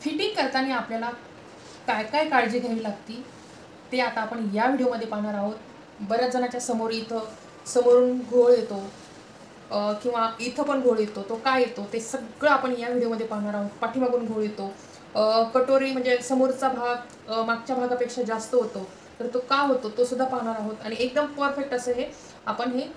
Fitting करताना आपल्याला काय काय काळजी घ्यावी लागते ते आता आपण या व्हिडिओमध्ये पाहणार आहोत. बऱ्याच जणांच्या समोर इथं समोरून घोळ येतो किंवा इथं पण घोळ येतो, तो काय येतो ते सगळं आपण या व्हिडिओमध्ये पाहणार आहोत. पाठीमागून घोळ येतो, कटोरी म्हणजे समोरचा भाग मागच्या भागापेक्षा जास्त होतो, तर तो का होतो तो सुद्धा पाहणार आहोत. आणि एकदम परफेक्ट असं हे आपण हे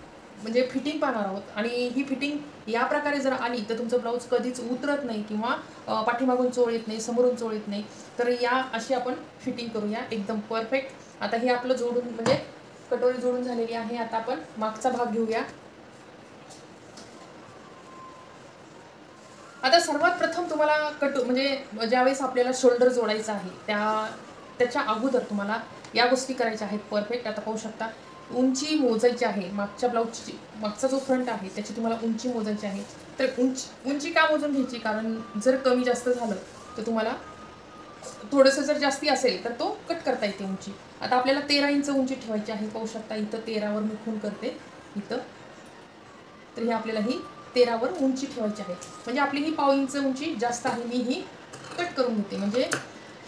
म्हणजे फिटिंग पाहणार आहोत. आणि ही फिटिंग या प्रकारे जर आली तर तुमचं ब्लाऊज कधीच उतरत नाही किंवा पाठीमागून चोळ येत नाही, समोरून चोळ येत नाही. तर या अशी आपण फिटिंग करूया एकदम परफेक्ट. आता हे आपलं जोडून म्हणजे कटोरी जोडून झालेली आहे. आता आपण मागचा भाग घेऊया. आता सर्वात प्रथम तुम्हाला म्हणजे ज्यावेळेस आपल्याला शोल्डर जोडायचा आहे त्याच्या अगोदर तुम्हाला या गोष्टी करायच्या आहेत परफेक्ट. आता पाहू शकता उंची मोजायची आहे. मागच्या ब्लाऊजची मागचा जो फ्रंट आहे त्याची तुम्हाला उंची मोजायची आहे. तर उंची का मोजून घ्यायची, कारण जर कमी जास्त झालं तर तुम्हाला थोडंसं जर जास्ती असेल तर तो कट करता येते उंची. आता आपल्याला 13 इंच उंची ठेवायची आहे. पाहू शकता इथं 13वर मी खून करते इथं. तर हे आपल्याला ही 13वर उंची ठेवायची आहे. म्हणजे आपली ही पाव इंच उंची जास्त आहे, मी ही कट करून घेते. म्हणजे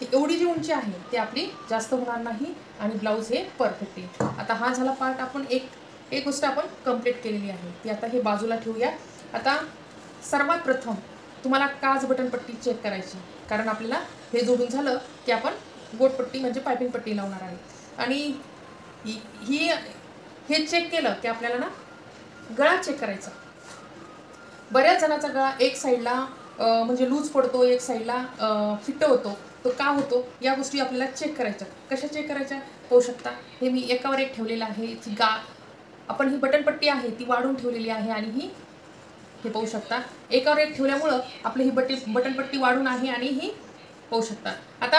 एवढी जी उंची आहे ती आपली जास्त होणार नाही आणि ब्लाऊज हे परफेक्ट येईल. आता हा झाला पार्ट. आपण एक गोष्ट आपण कंप्लीट केलेली आहे ती आता हे बाजूला ठेवूया. आता सर्वात प्रथम तुम्हाला काज बटनपट्टी चेक करायची, कारण आपल्याला हे जोडून झालं की आपण गोटपट्टी म्हणजे पायपिंग पट्टी लावणार आहे. आणि हे चेक केलं की आपल्याला ना गळा चेक करायचा. बऱ्याच जणांचा गळा एक साईडला म्हणजे लूज पडतो, एक साईडला फिट होतो. तो का होतो या गोष्टी आपल्याला चेक करायच्या. कशा चेक करायच्या पाहू शकता. हे मी एकावर एक ठेवलेलं आहे. आपण ही बटनपट्टी आहे ती वाढून ठेवलेली आहे. आणि हे पाहू शकता एकावर एक ठेवल्यामुळं आपली ही बटनपट्टी वाढून आहे. आणि ही पाहू शकता. आता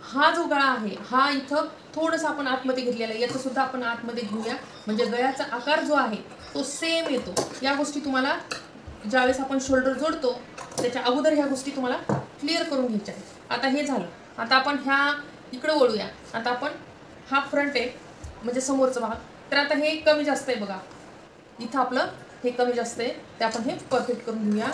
हा जो गळा आहे हा इथं थोडंसं आपण आतमध्ये घेतलेला आहे, याचं सुद्धा आपण आतमध्ये घेऊया. म्हणजे गळ्याचा आकार जो आहे तो सेम येतो. या गोष्टी तुम्हाला ज्यावेळेस आपण शोल्डर जोडतो त्याच्या अगोदर ह्या गोष्टी तुम्हाला क्लिअर करून घ्यायच्या आहेत. आता हे झालं. आता आपण ह्या इकडं वळूया. आता आपण हा फ्रंट आहे म्हणजे समोरचा भाग. तर आता हे कमी जास्त आहे बघा, इथं आपलं हे कमी जास्त आहे, ते आपण हे परफेक्ट करून घेऊया.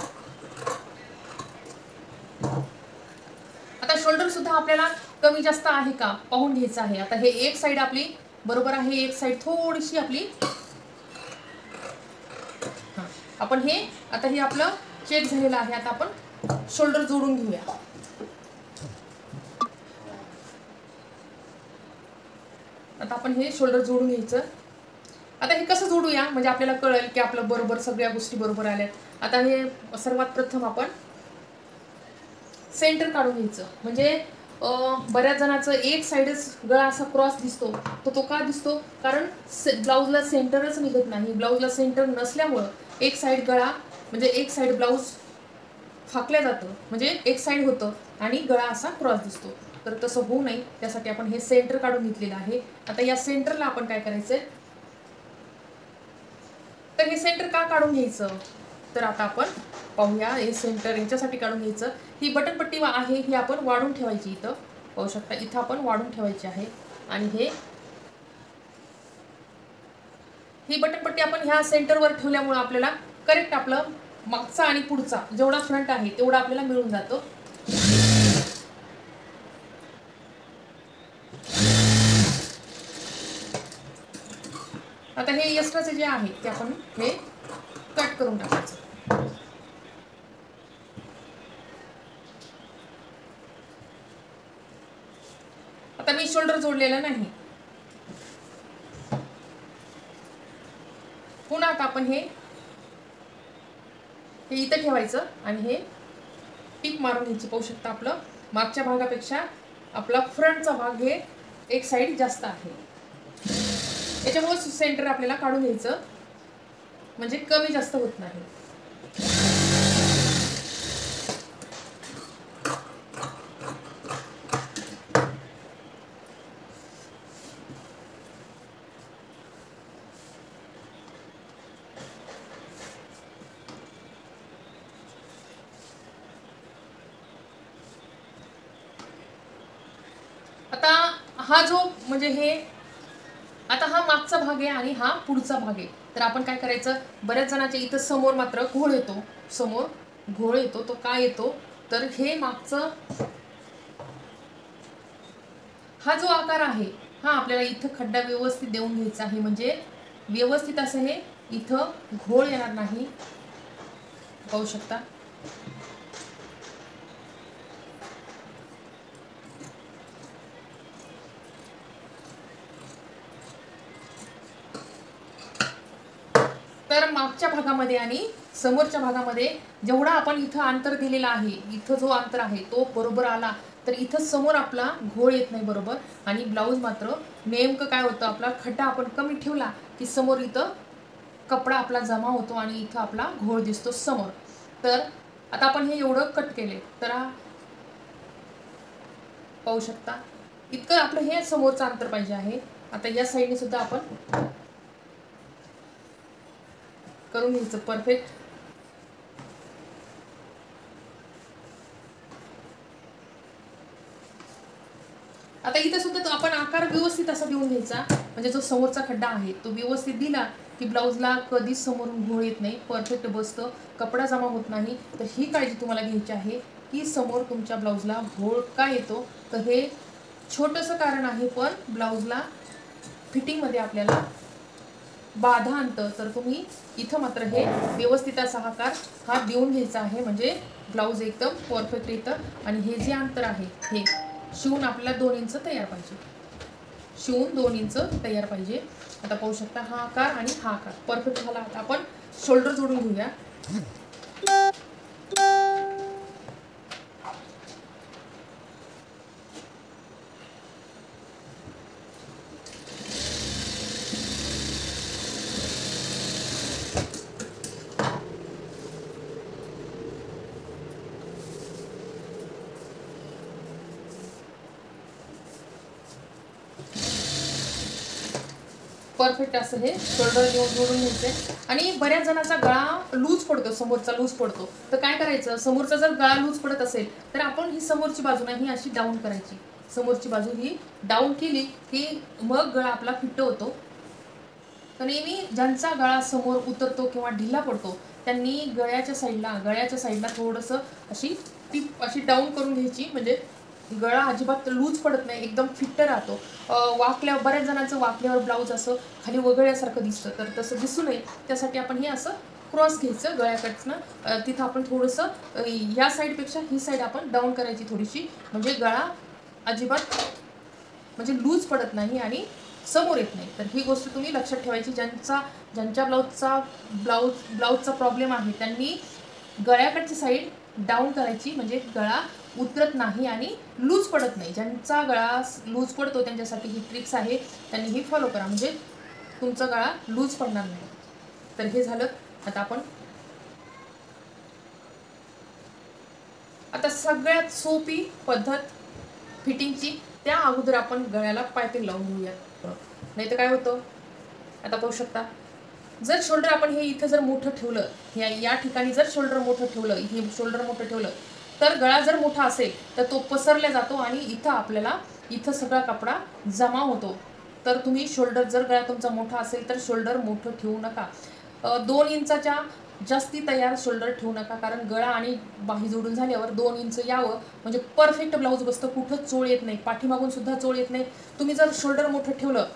आता शोल्डर सुद्धा आपल्याला कमी जास्त आहे का पाहून घ्यायचं आहे. आता हे एक साईड आपली बरोबर आहे, एक साईड थोडीशी आपली आपण हे आता हे आपलं चेक झालेलं आहे. आता आपण शोल्डर जोडून घेऊया. आता आपण हे शोल्डर जोडून घ्यायचं. आता हे कसं जोडूया म्हणजे आपल्याला कळेल की आपलं बरोबर सगळ्या गोष्टी बरोबर आल्यात. आता हे सर्वात प्रथम आपण सेंटर काढून घ्यायचं. म्हणजे बऱ्याच जणांचं एक साईडच गळा असा क्रॉस दिसतो. तो का दिसतो, कारण ब्लाऊजला सेंटरच निघत नाही. ब्लाऊजला सेंटर नसल्यामुळं एक साईड गळा म्हणजे एक साईड ब्लाऊज फाकल्या जातं, म्हणजे एक साईड होतं आणि गळा असा क्रॉस दिसतो. तर तसं होऊ नये त्यासाठी आपण हे सेंटर काढून घेतलेलं आहे. आता या सेंटरला आपण काय करायचंय, तर हे सेंटर का काढून घ्यायचं तर आता आपण पाहूया. हे सेंटर याच्यासाठी काढून घ्यायचं. ही बटनपट्टी आहे ही आपण वाढून ठेवायची. इथं पाहू शकता इथं आपण वाढून ठेवायची आहे. आणि ही बटनपट्टी आपण ह्या सेंटरवर ठेवल्यामुळे आपल्याला करेक्ट आपलं मागचा आणि पुढचा जेवढा फ्रंट आहे तेवढा आपल्याला मिळून जातो. आता हे एक्स्ट्राचे जे आहे ते आपण हे कट करून टाकायचं. आता मी शोल्डर जोडलेलं नाही. पुन्हा आता आपण हे इथं ठेवायचं आणि हे टिप मारून घ्यायची. पाहू शकता आपलं मागच्या भागापेक्षा आपला फ्रंटचा भाग हे एक साईड जास्त आहे. याच्यामुळे सेंटर आपल्याला काढून घ्यायचं म्हणजे कमी जास्त होत नाही. आता हा जो म्हणजे हे आता हा मागचा भाग आहे आणि हा पुढचा भाग आहे. तर आपण काय करायचं, बऱ्याच जणांच्या इथं समोर मात्र घोळ येतो. समोर घोळ येतो तो काय येतो तर हे मागचं हा जो आकार आहे हा आपल्याला इथं खड्डा व्यवस्थित देऊन घ्यायचा आहे, म्हणजे व्यवस्थित असं हे इथं घोळ येणार नाही. पाहू शकता. तर मागच्या भागामध्ये आणि समोरच्या भागामध्ये जेवढा आपण इथं अंतर दिलेलं आहे, इथं जो अंतर आहे तो बरोबर आला तर इथं समोर आपला घोळ येत नाही बरोबर. आणि ब्लाऊज मात्र नेमकं काय होतं, आपला खड्डा आपण कमी ठेवला की समोर इथं कपडा आपला जमा होतो आणि इथं आपला घोळ दिसतो समोर. तर आता आपण हे एवढं कट केले तर पाहू शकता इतकं आपलं हे समोरचं अंतर पाहिजे आहे. आता या साईडने सुद्धा आपण करून घ्यायचं परफेक्ट. आता इथं सुद्धा आपण आकार व्यवस्थित असा देऊन घ्यायचा, म्हणजे जो समोरचा खड्डा आहे तो व्यवस्थित दिला की ब्लाऊजला कधीच समोरून घोळ येत नाही, परफेक्ट बसतं, कपडा जमा होत नाही. तर ही काळजी तुम्हाला घ्यायची आहे की समोर तुमच्या ब्लाऊजला घोळ का येतो. तर हे छोटंसं कारण आहे, पण ब्लाऊजला फिटिंगमध्ये आपल्याला बाधा आणतं. तर तुम्ही इथं मात्र हे व्यवस्थित असा आकार हा देऊन घ्यायचा आहे, म्हणजे ब्लाऊज एकदम परफेक्ट येतं. आणि हे जे अंतर आहे हे शिवून आपल्याला 2 इंच तयार पाहिजे, शिवून 2 इंच तयार पाहिजे. आता पाहू शकता हा आकार आणि हा आकार परफेक्ट झाला. आता आपण शोल्डर जोडून घेऊया. परफेक्ट असं हे शोल्डर जोडून घ्यायचे. आणि बऱ्याच जणांचा गळा लूज पडतो, समोरचा लूज पडतो. तर काय करायचं, समोरचा जर गळा लूज पडत असेल तर आपण ही समोरची बाजू नाही अशी डाऊन करायची. समोरची बाजू ही डाऊन केली की मग गळा आपला फिट होतो. तर नेहमी ज्यांचा गळा समोर उतरतो किंवा ढिला पडतो त्यांनी गळ्याच्या साईडला थोडंसं अशी टिप अशी डाऊन करून घ्यायची, म्हणजे गळा अजिबात लूज पडत नाही, एकदम फिट्ट राहतो. वाकल्यावर बऱ्याच जणांचं वाकल्यावर ब्लाऊज असं खाली वगळल्यासारखं दिसतं, तर तसं दिसू नये त्यासाठी आपण हे असं क्रॉस घ्यायचं गळ्याकडनं. तिथं आपण थोडंसं या साईडपेक्षा ही साईड आपण डाऊन करायची थोडीशी, म्हणजे गळा अजिबात म्हणजे लूज पडत नाही आणि समोर येत नाही. तर ही गोष्ट तुम्ही लक्षात ठेवायची. ज्यांच्या ब्लाऊजचा प्रॉब्लेम आहे त्यांनी गळ्याकडची साईड डाऊन करायची, म्हणजे गळा उतरत नाही आणि लूज पडत नाही. ज्यांचा गळा लूज पडतो त्यांच्यासाठी ही ट्रिक्स आहे, त्यांनी ही फॉलो करा, म्हणजे तुमचा गळा लूज पडणार नाही. तर हे झालं. आता सगळ्यात सोपी पद्धत फिटिंगची, त्या अगोदर आपण गळ्याला पायपिंग लावून घेऊयात. नाही तर काय होतं, आता पाहू शकता जर शोल्डर आपण हे इथं जर मोठं ठेवलं, या ठिकाणी जर शोल्डर मोठं ठेवलं, हे शोल्डर मोठं ठेवलं तर गळा जर मोठा असेल तर तो पसरला जातो आणि इथं आपल्याला इथं सगळा कपडा जमा होतो. तर तुम्ही शोल्डर जर गळा तुमचा मोठा असेल तर शोल्डर मोठं ठेवू नका. 2 इंचाच्या जास्ती तयार शोल्डर ठेवू नका, कारण गळा आणि बाही जोडून झाल्यावर 2 इंच यावं म्हणजे परफेक्ट ब्लाऊज बसतं, कुठं चोळ येत नाही, पाठीमागून सुद्धा चोळ येत नाही. तुम्ही जर शोल्डर मोठं ठेवलं,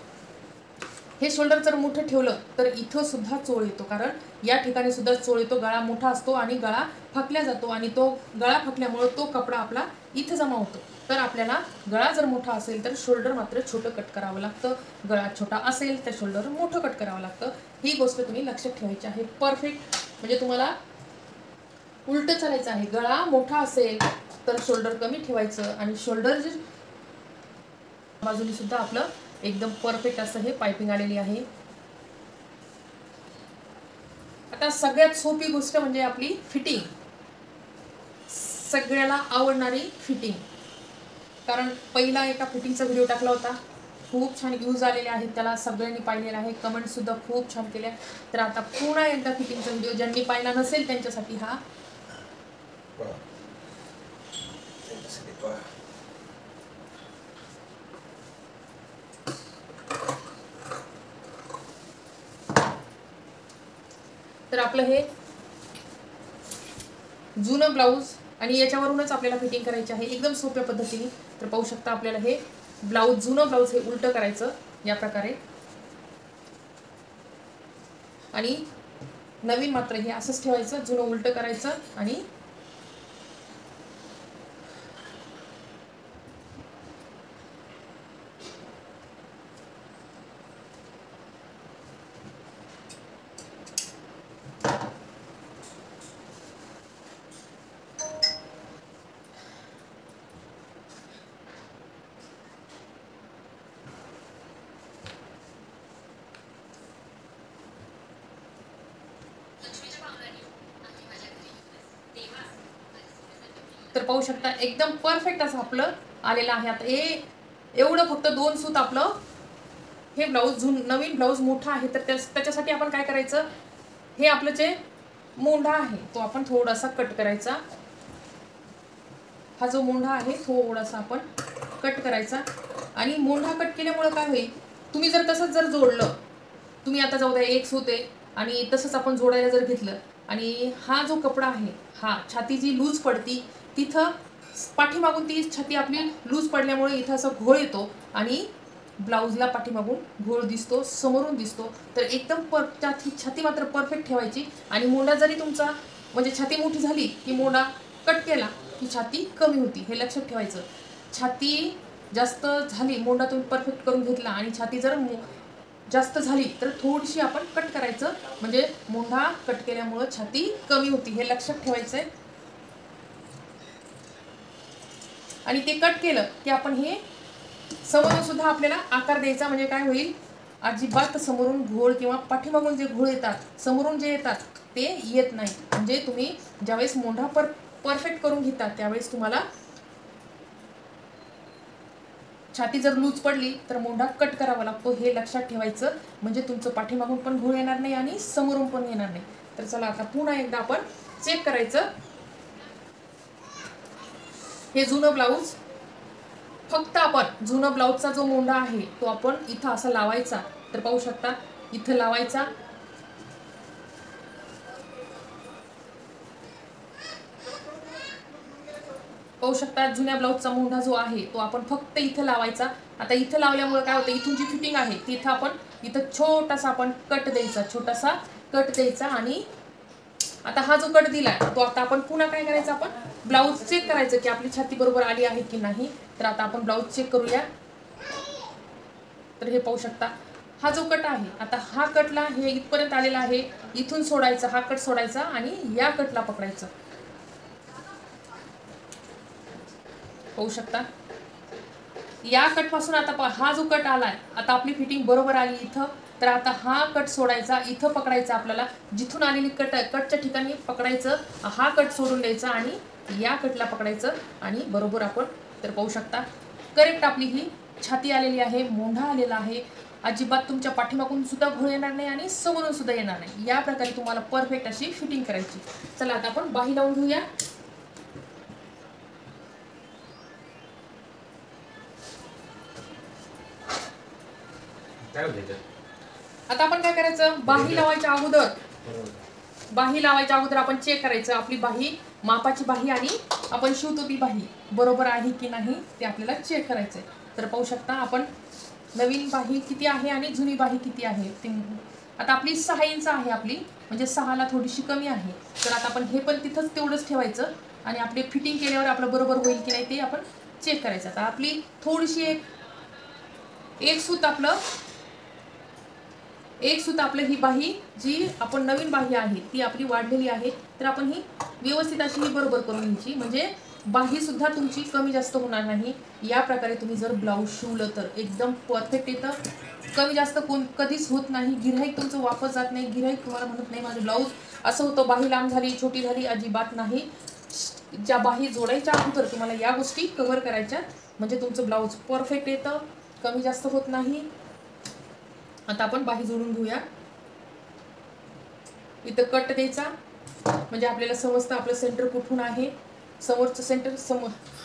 हे शोल्डर जर मोठं ठेवलं तर इथं सुद्धा चोळ येतो, कारण या ठिकाणी सुद्धा चोळ येतो. गळा मोठा असतो आणि गळा फाकल्या जातो आणि तो गळा फाकल्यामुळे तो कपडा आपला इथं जमा होतो. तर आपल्याला गळा जर मोठा असेल तर शोल्डर मात्र छोटं कट करावं लागतं, गळा छोटा असेल तर शोल्डर मोठं कट करावं लागतं. ही गोष्ट तुम्ही लक्षात ठेवायची आहे. परफेक्ट म्हणजे तुम्हाला उलटं चालायचं आहे. गळा मोठा असेल तर शोल्डर कमी ठेवायचं आणि शोल्डर जर बाजूने सुद्धा आपलं एकदम परफेक्ट असं हे पायपिंग आलेली आहे. आता सगळ्यात सोपी गोष्ट म्हणजे आपली फिटिंग, सगळ्याला आवडणारी फिटिंग. कारण पहिला एका फिटिंगचा व्हिडिओ टाकला होता, खूप छान व्ह्यूज आलेले आहेत, त्याला सगळ्यांनी पाहिलेला आहे, कमेंट सुद्धा खूप छान केल्या. तर आता पुन्हा एकदा फिटिंगचा व्हिडिओ ज्यांनी पाहिला नसेल त्यांच्यासाठी हा तर आपलं हे जुनं ब्लाऊज आणि याच्यावरूनच आपल्याला फिटिंग करायची आहे एकदम सोप्या पद्धतीने. तर पाहू शकता आपल्याला हे ब्लाऊज, जुनं ब्लाऊज हे उलटं करायचं या प्रकारे, आणि नवीन मात्र हे असंच ठेवायचं, जुनं उलटं करायचं. आणि तर पाहू शकता एकदम परफेक्ट असं आपलं आलेलं आहे. आता हे एवढं फक्त 2 सूत आपलं हे ब्लाऊज, नवीन ब्लाऊज मोठा आहे. तर त्याच्यासाठी आपण काय करायचं, हे आपलं जे मोंढा आहे तो आपण थोडासा कट करायचा. हा जो मोंढा आहे थोडासा आपण कट करायचा. आणि मोंढा कट केल्यामुळे काय होईल, तुम्ही जर तसंच जर जोडलं, तुम्ही आता जाऊ द्या एक सूत आहे आणि तसंच आपण जोडायला जर घेतलं, आणि हा जो कपडा आहे, हा छाती जी लूज पडती तिथं पाठीमागून ती छाती आपली लूज पडल्यामुळे इथं असं घोळ येतो आणि ब्लाऊजला पाठीमागून घोळ दिसतो, समोरून दिसतो. तर एकदम छाती मात्र परफेक्ट ठेवायची. आणि मोंढा जरी तुमचा म्हणजे छाती मोठी झाली की मोंढा कट केला की छाती कमी होती, हे लक्षात ठेवायचं. छाती जास्त झाली, मोंढा तुम्ही परफेक्ट करून घेतला, आणि छाती जर जास्त झाली तर थोडीशी आपण कट करायचं, म्हणजे मोंढा कट केल्यामुळं छाती कमी होती, हे लक्षात ठेवायचं आहे. आणि ते कट केलं की आपण हे समोरून सुद्धा आपल्याला आकार द्यायचा, म्हणजे काय होईल, अजिबात समोरून घोळ किंवा पाठीमागून जे घोळ येतात, समोरून जे येतात ते येत नाही. म्हणजे तुम्ही ज्यावेळेस मोंढा परफेक्ट करून घेतात त्यावेळेस तुम्हाला छाती जर लूज पडली तर मोंढा कट करावा लागतो, हे लक्षात ठेवायचं. म्हणजे तुमचं पाठीमागून पण घोळ येणार नाही आणि समोरून पण येणार नाही. तर चला आता पुन्हा एकदा आपण चेक करायचं. हे जुनं ब्लाऊज, फक्त आपण जुनं ब्लाऊजचा जो मोंढा आहे तो आपण इथं असा लावायचा. तर पाहू शकता इथं लावायचा, पाहू शकता जुन्या ब्लाऊजचा मोंढा जो आहे तो आपण फक्त इथं लावायचा. आता इथं लावल्यामुळे काय होतं, इथून जी फिटिंग आहे तिथं आपण इथं छोटासा आपण कट द्यायचा, छोटासा कट द्यायचा. आणि आता हा जो कट दिलाय तो आता आपण पुन्हा काय करायचं, आपण ब्लाऊज चेक करायचं की आपली छाती बरोबर आली आहे की नाही. तर आता आपण ब्लाऊज चेक करूया. तर हे पाहू शकता हा जो कट आहे, आता हा कटला हे इथपर्यंत आलेला आहे, इथून सोडायचा, हा कट सोडायचा आणि या कटला पकडायचं. पाहू शकता या कट पासून आता हा जो कट आलाय, आता आपली फिटिंग बरोबर आली इथं. तर आता हा कट सोडायचा, इथं पकडायचा, आपल्याला जिथून आलेली कटच्या ठिकाणी पकडायचं, हा कट सोडून द्यायचा आणि या कटला पकडायचं आणि बरोबर आपण. तर पाहू शकता करेक्ट आपली ही छाती आलेली आहे, मोंढा आलेला आहे. अजिबात तुमच्या पाठीमागून सुद्धा घोळ येणार नाही आणि समोरून सुद्धा येणार नाही. या प्रकारे तुम्हाला परफेक्ट अशी फिटिंग करायची. चला आता आपण बाही लावून घेऊया. आता आपण काय करायचं, बाही लावायच्या अगोदर आपण चेक करायचं आपली बाही, मापाची बाही आणि आपण शिवतो ती बाही बरोबर आहे की नाही ते आपल्याला चेक करायचंय. तर पाहू शकता आपण नवीन बाही किती आहे आणि जुनी बाही किती आहे ते. आता आपली 6 इंच आहे आपली, म्हणजे 6ला थोडीशी कमी आहे. तर आता आपण हे पण तिथंच तेवढंच ठेवायचं आणि आपली फिटिंग केल्यावर आपलं बरोबर होईल की नाही ते आपण चेक करायचं. आता आपली थोडीशी एक सूत आपलं ही बाही जी आपण नवीन बाही आहे ती आपली वाढलेली आहे. तर आपण ही व्यवस्थित अशी ही बरोबर करून घ्यायची, म्हणजे बाही सुद्धा तुमची कमी जास्त होणार नाही. या प्रकारे तुम्ही जर ब्लाऊज शिवलं तर एकदम परफेक्ट येतं, कमी जास्त कधीच होत नाही. गिऱ्हाईक तुमचं वापस जात नाही, गिऱ्हाईक तुम्हाला म्हणत नाही माझं ब्लाऊज असं होतं, बाही लांब झाली, छोटी झाली, अजिबात नाही. ज्या बाही जोडायच्या अगोदर तुम्हाला या गोष्टी कव्हर करायच्या, म्हणजे तुमचं ब्लाऊज परफेक्ट येतं, कमी जास्त होत नाही. आता आपण बाही जोडून घेऊया. इथं कट द्यायचा, म्हणजे आपल्याला समजतं आपलं सेंटर कुठून आहे. समोरचं सेंटर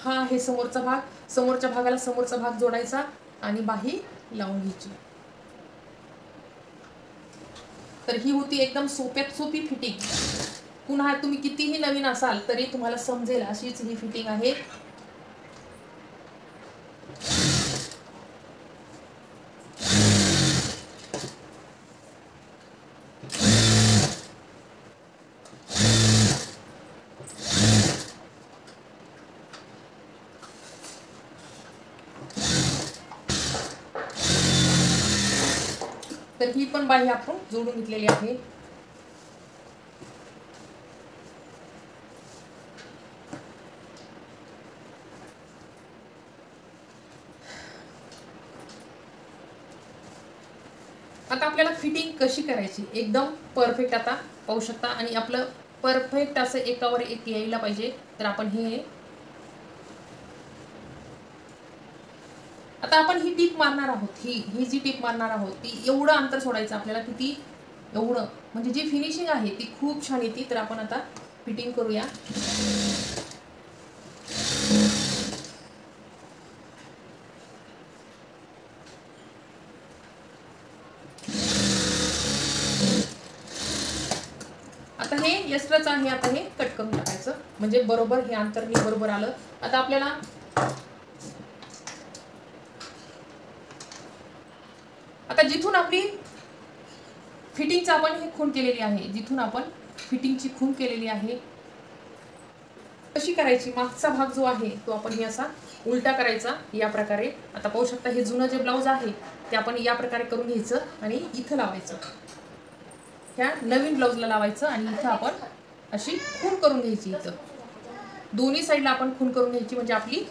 हा आहे समोरचा भाग, समोरच्या भागाला समोरचा भाग जोडायचा आणि बाही लावून घ्यायची. तर ही होती एकदम सोप्यात सोपी फिटिंग. पुन्हा तुम्ही कितीही नवीन असाल तरी तुम्हाला समजेल अशीच ही फिटिंग आहे. तर ही पण बाही आपण जोडून घेतलेली आहे. आता आपल्याला फिटिंग कशी करायची एकदम परफेक्ट आता पाहू शकता. आणि आपलं परफेक्ट असं एकावर एक यायला पाहिजे. तर आपण हे आता आपण ही टीप मारणार आहोत. ही जी टीप मारणार आहोत ती एवढं अंतर सोडायचं आपल्याला, किती एवढं, म्हणजे जी फिनिशिंग आहे ती खूप छान येते. तर आपण आता फिटिंग करूया. आता हे एक्स्ट्राच आहे, आता हे कट करून टाकायचं म्हणजे बरोबर हे अंतर हे बरोबर आलं. आता आपल्याला आता जिथून आपली फिटिंगचं आपण हे खून केलेली आहे, जिथून आपण फिटिंगची खून केलेली आहे कशी करायची, मागचा भाग जो आहे तो आपण हे असा उलटा करायचा या प्रकारे. आता पाहू शकता हे जुनं जे ब्लाऊज आहे ते आपण या प्रकारे करून घ्यायचं आणि इथं लावायचं, ह्या नवीन ब्लाऊजला लावायचं आणि इथं आपण अशी खून करून घ्यायची. इथं दोन्ही साईडला आपण खून करून घ्यायची म्हणजे आपली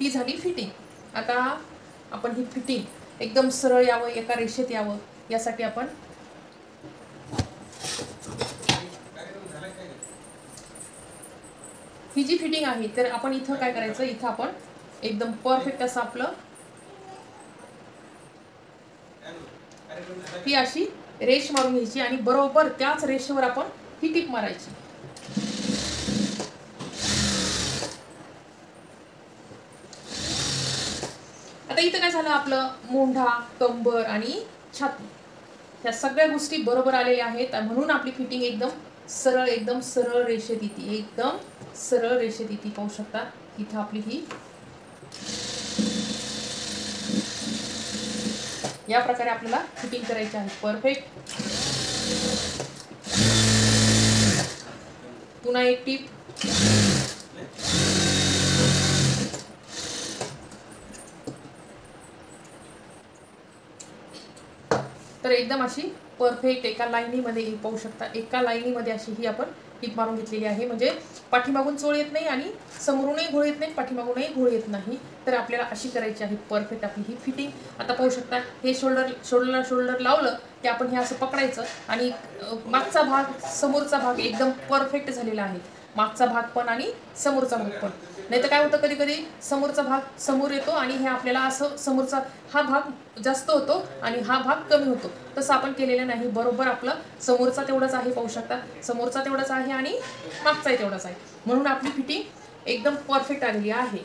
ती झाली फिटिंग. आता आपण ही फिटिंग एकदम सरळ यावं, एका रेषेत यावं यासाठी आपण ही जी फिटिंग आहे तर आपण इथं काय करायचं, इथं आपण एकदम परफेक्ट असं आपलं ही अशी रेष मारून घ्यायची आणि बरोबर त्याच रेषेवर आपण ही टीप मारायची. आता इथं काय झालं, आपलं मोंढा, कंबर आणि छाती ह्या सगळ्या गोष्टी बरोबर आलेल्या आहेत. म्हणून आपली फिटिंग एकदम सरळ रेषेत येते, एकदम सरळ रेषेत येते. पाहू शकता इथं आपली ही या प्रकारे आपल्याला फिटिंग करायची आहे परफेक्ट. पुन्हा एक टीप, तर एकदम अशी परफेक्ट एका लाईनीमध्ये पाहू शकता, एका लाईनीमध्ये अशी ही आपण टीप मारून घेतलेली आहे. म्हणजे पाठीमागून चोळ येत नाही आणि समोरूनही घोळ येत नाही, पाठीमागूनही घोळ येत नाही. तर आपल्याला अशी करायची आहे परफेक्ट आपली ही फिटिंग. आता पाहू शकता हे शोल्डर लावलं की आपण हे असं पकडायचं आणि मागचा भाग समोरचा भाग एकदम परफेक्ट झालेला आहे. मागचा भाग पण आणि समोरचा भाग पण. नाही तर काय होतं, कधी कधी समोरचा भाग समोर येतो आणि हे आपल्याला असं समोरचा हा भाग जास्त होतो आणि हा भाग कमी होतो. तसं आपण केलेलं नाही, बरोबर आपलं समोरचा तेवढाच आहे. पाहू शकता समोरचा तेवढाच आहे आणि मागचाही तेवढाच आहे. म्हणून आपली फिटिंग एकदम परफेक्ट आलेली आहे.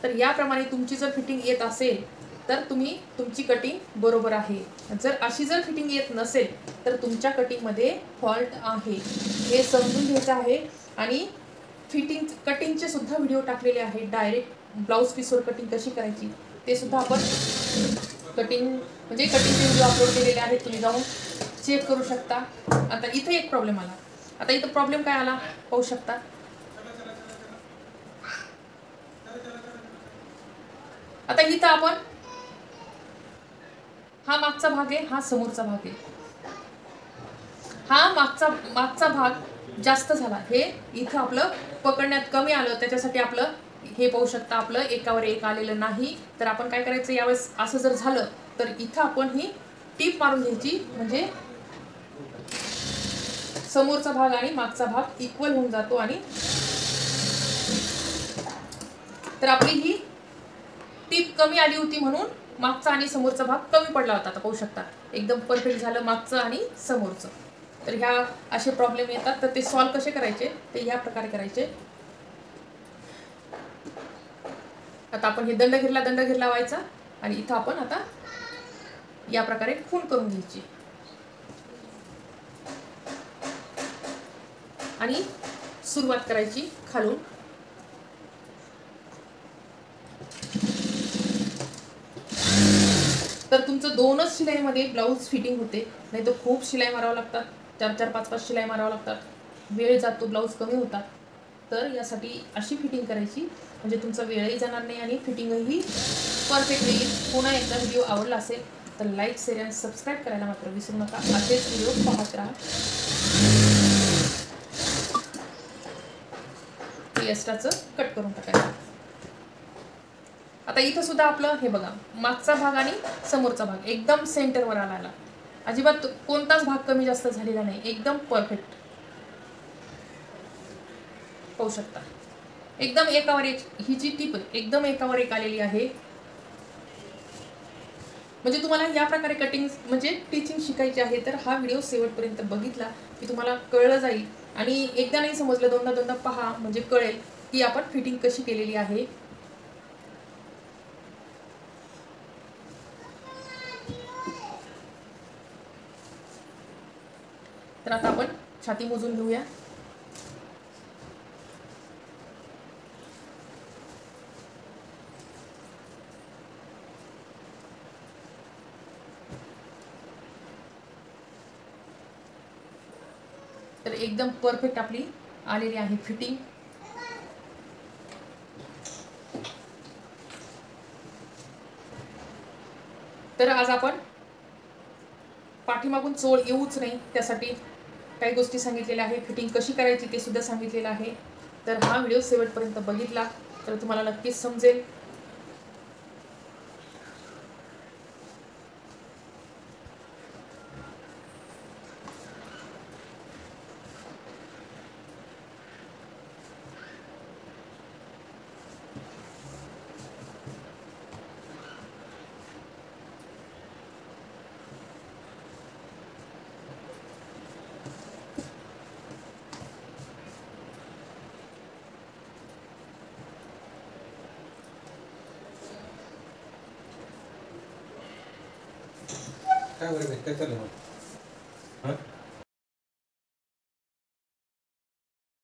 तर याप्रमाणे तुमची जर फिटिंग येत असेल तर तुमची कटिंग बरोबर आहे. जर फिटिंग येत नसेल तर तुमच्या कटिंगमध्ये फॉल्ट आहे, हे समजून घ्यायचं आहे. आणि कटिंगचे सुद्धा व्हिडिओ टाकलेले आहेत. डायरेक्ट ब्लाऊज पीसवर कटिंग कशी करायची ते सुद्धा आपण कटिंगचे व्हिडिओ अपलोड केलेले आहेत, तुम्ही जाऊन चेक करू शकता. आता इथे एक प्रॉब्लेम आला. आता इथं प्रॉब्लेम काय आला पाहू शकता. आता इथं आपण हा मागचा भाग आहे, हा समोरचा भाग आहे. हा मागचा भाग जास्त झाला, हे इथं आपलं पकडण्यात कमी आलं, त्याच्यासाठी आपलं हे पाहू शकता आपलं एकावर एक आलेलं नाही. तर आपण काय करायचं, यावेळेस असं जर झालं तर इथं आपण ही टीप मारून घ्यायची म्हणजे समोरचा भाग आणि मागचा भाग इक्वल होऊन जातो. आणि तर आपली ही टीप कमी आली होती म्हणून मागचा आणि समोरचा भाग कमी पडला होता. आता पाहू शकता एकदम परफेक्ट झालं मागचं आणि समोरचं. तर ह्या असे प्रॉब्लेम येतात, तर ते सॉल्व कसे करायचे ते ह्या प्रकारे करायचे. आता आपण हे दंडघेर लावायचा आणि इथं आपण आता या प्रकारे खूण करून घ्यायची आणि सुरुवात करायची खालून. तर तुमचं 2च शिलाईमध्ये ब्लाऊज फिटिंग होते, नाही तर खूप शिलाई मारावं लागतात, 4-4 5-5 शिलाई मारावं लागतात, वेळ जातो, ब्लाऊज कमी होतात. तर यासाठी अशी फिटिंग करायची म्हणजे तुमचा वेळही जाणार नाही आणि फिटिंगही परफेक्ट येईल. पुन्हा एकदा व्हिडिओ आवडला असेल तर लाईक, शेअर आणि सबस्क्राईब करायला मात्र विसरू नका. असेच व्हिडिओ पाहत राहा. एक्स्ट्राचं कट करून टाकायचं. आता इथं सुद्धा आपलं हे बघा, मागचा भाग आणि समोरचा भाग एकदम सेंटरवर आला. अजिबात कोणताच भाग कमी जास्त झालेला नाही, एकदम परफेक्ट. पाहू शकता एकदम एकावर एक. ही जी टीप एकदम एकावर एक आलेली आहे. म्हणजे तुम्हाला या प्रकारे कटिंग म्हणजे टीचिंग शिकायची आहे तर हा व्हिडिओ शेवटपर्यंत बघितला की तुम्हाला कळलं जाईल. आणि एकदा नाही समजलं, दोनदा पहा म्हणजे कळेल की आपण फिटिंग कशी केलेली आहे. तर आता आपण छाती मोजून घेऊया. तर एकदम परफेक्ट आपली आलेली आहे फिटिंग. तर आज आपण पाठीमागून चोळ येऊच नाही त्यासाठी काही गोष्टी सांगितलेल्या आहे, फिटिंग कशी करायची ते सुद्धा सांगितलेलं आहे. तर हा व्हिडिओ शेवटपर्यंत बघितला तर तुम्हाला नक्कीच समजेल. काय बरं काय चाललं मग? हां